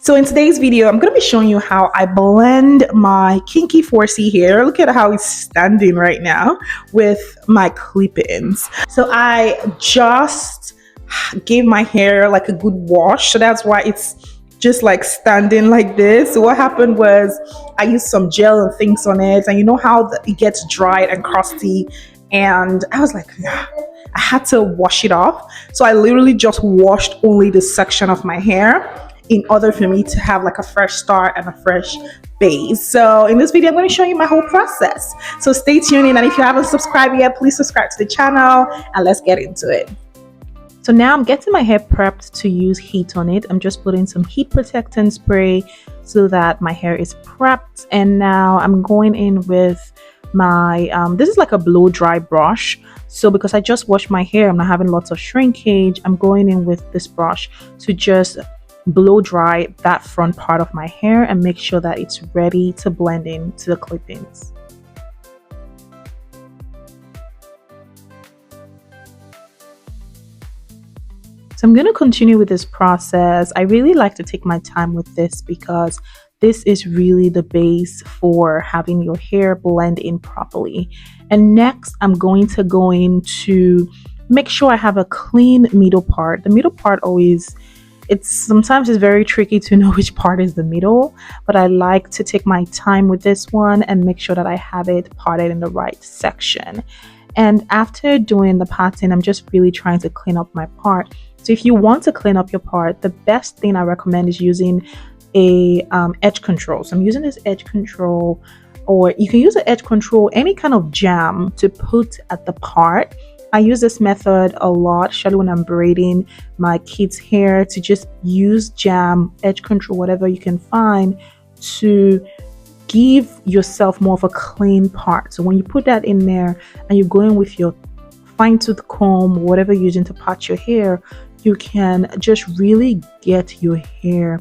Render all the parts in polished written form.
So in today's video, I'm going to be showing you how I blend my kinky 4C hair. Look at how it's standing right now with my clip-ins. So I just gave my hair like a good wash. So that's why it's just like standing like this. So what happened was I used some gel and things on it. And you know how it gets dried and crusty. And I was like, nah. I had to wash it off. So I literally just washed only this section of my hair in order for me to have like a fresh start and a fresh base. So in this video, I'm going to show you my whole process. So stay tuned in, and if you haven't subscribed yet, please subscribe to the channel and let's get into it. So now I'm getting my hair prepped to use heat on it. I'm just putting some heat protectant spray so that my hair is prepped. And now I'm going in with my this is like a blow dry brush. So because I just washed my hair, I'm not having lots of shrinkage, I'm going in with this brush to just blow dry that front part of my hair and make sure that it's ready to blend in to the clip-ins. So I'm going to continue with this process. I really like to take my time with this because this is really the base for having your hair blend in properly. And next, I'm going to go in to make sure I have a clean middle part. The middle part always, sometimes it's very tricky to know which part is the middle, but I like to take my time with this one and make sure that I have it parted in the right section. And after doing the parting, I'm just really trying to clean up my part. So if you want to clean up your part, the best thing I recommend is using a edge control. So I'm using this edge control, or you can use an edge control, any kind of jam to put at the part. I use this method a lot, especially when I'm braiding my kids' hair, to just use jam, edge control, whatever you can find to give yourself more of a clean part. So when you put that in there and you're going with your fine tooth comb, whatever you're using to part your hair, you can just really get your hair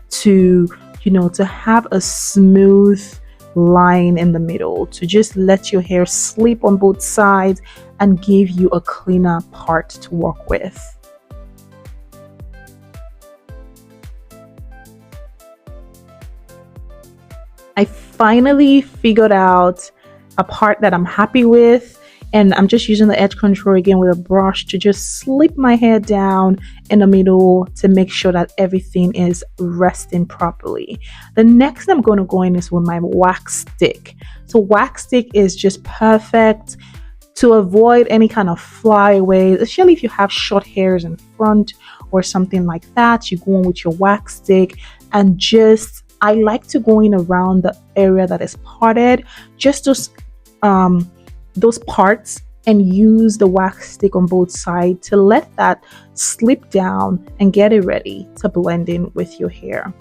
to, to have a smooth line in the middle, to just let your hair sleep on both sides and give you a cleaner part to work with. I finally figured out a part that I'm happy with, and I'm just using the edge control again with a brush to just slip my hair down in the middle to make sure that everything is resting properly. The next I'm going to go in is with my wax stick. So wax stick is just perfect to avoid any kind of flyaways, especially if you have short hairs in front or something like that. You go in with your wax stick and just, I like to go in around the area that is parted, just those parts, and use the wax stick on both sides to let that slip down and get it ready to blend in with your hair.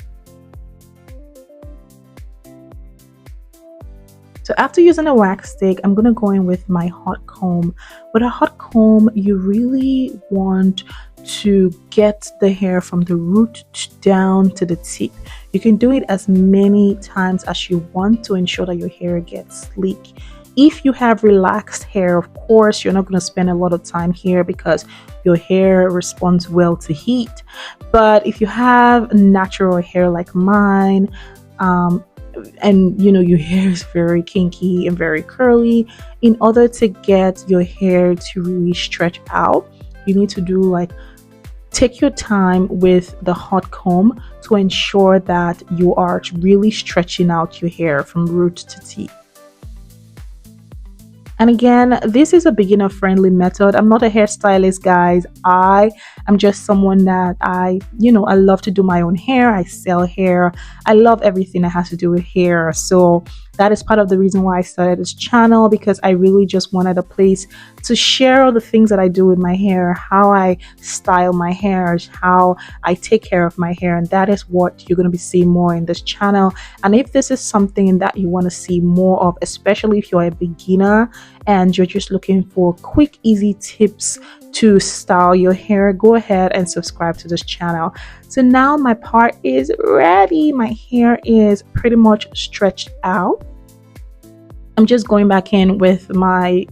So after using a wax stick, I'm going to go in with my hot comb. With a hot comb, you really want to get the hair from the root down to the tip. You can do it as many times as you want to ensure that your hair gets sleek. If you have relaxed hair, of course, you're not going to spend a lot of time here because your hair responds well to heat. But if you have natural hair like mine, and your hair is very kinky and very curly, in order to get your hair to really stretch out, you need to take your time with the hot comb to ensure that you are really stretching out your hair from root to tip. And again, this is a beginner friendly method. I'm not a hairstylist, guys. I am just someone that I love to do my own hair. I sell hair. I love everything that has to do with hair. So that is part of the reason why I started this channel, because I really just wanted a place to share all the things that I do with my hair, how I style my hair, how I take care of my hair. And that is what you're going to be seeing more in this channel. And if this is something that you want to see more of, especially if you're a beginner and you're just looking for quick, easy tips to style your hair, go ahead and subscribe to this channel. So now my part is ready. My hair is pretty much stretched out. I'm just going back in with my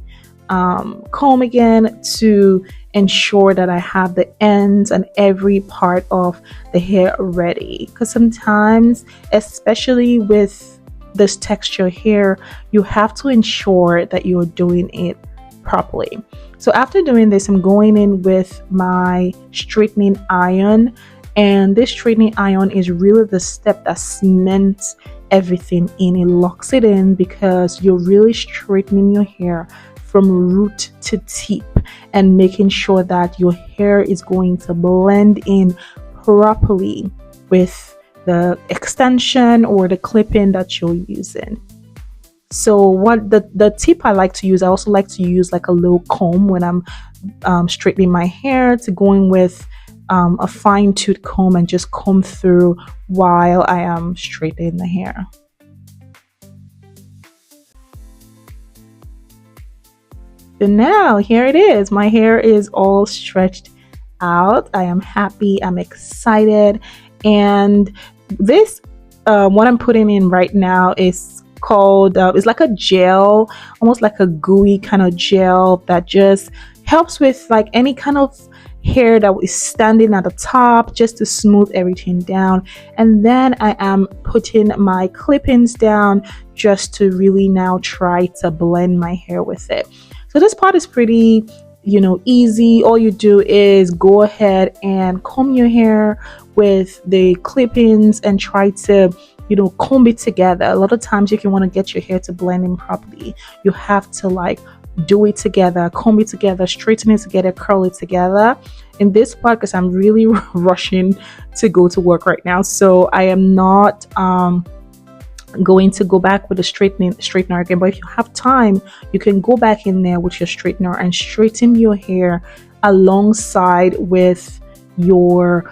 comb again to ensure that I have the ends and every part of the hair ready. Because sometimes, especially with this texture hair, you have to ensure that you're doing it properly. So after doing this, I'm going in with my straightening iron, and this straightening iron is really the step that cements everything in. It locks it in because you're really straightening your hair from root to tip and making sure that your hair is going to blend in properly with the extension or the clip-in that you're using. So what the tip I like to use, I also like to use like a little comb when I'm straightening my hair, to going with a fine tooth comb and just comb through while I am straightening the hair. So now here it is. My hair is all stretched out. I am happy. I'm excited. And this, what I'm putting in right now is called, it's like a gel, almost like a gooey kind of gel that just helps with like any kind of hair that is standing at the top, just to smooth everything down. And then I am putting my clip-ins down just to really now try to blend my hair with it. So this part is pretty, easy. All you do is go ahead and comb your hair with the clip-ins and try to, comb it together. A lot of times if you want to get your hair to blend in properly, you have to like do it together, comb it together, straighten it together, curl it together. In this part, because I'm really rushing to go to work right now, so I am not going to go back with the straightener again. But if you have time, you can go back in there with your straightener and straighten your hair alongside with your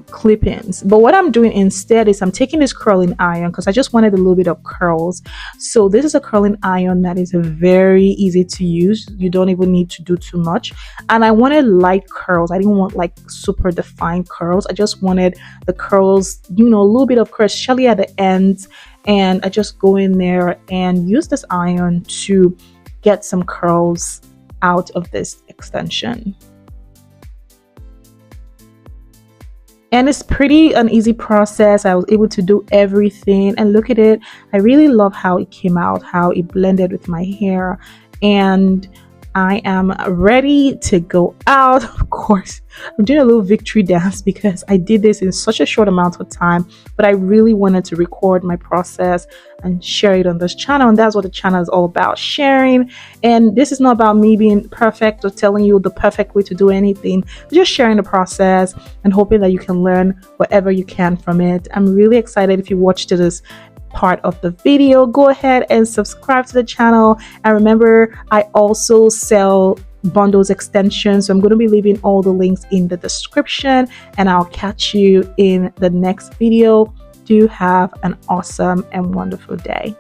clip-ins. But what I'm doing instead is I'm taking this curling iron because I just wanted a little bit of curls. So this is a curling iron that is very easy to use. You don't even need to do too much. And I wanted light curls. I didn't want like super defined curls. I just wanted the curls, a little bit of curls, especially at the ends. And I just go in there and use this iron to get some curls out of this extension. And it's pretty an easy process. I was able to do everything, and look at it. I really love how it came out, how it blended with my hair, and I am ready to go out. Of course, I'm doing a little victory dance because I did this in such a short amount of time, but I really wanted to record my process and share it on this channel. And that's what the channel is all about, sharing. And this is not about me being perfect or telling you the perfect way to do anything, just sharing the process and hoping that you can learn whatever you can from it. I'm really excited. If you watched this part of the video, go ahead and subscribe to the channel. And remember, I also sell bundles extensions, so I'm going to be leaving all the links in the description, and I'll catch you in the next video. Do have an awesome and wonderful day.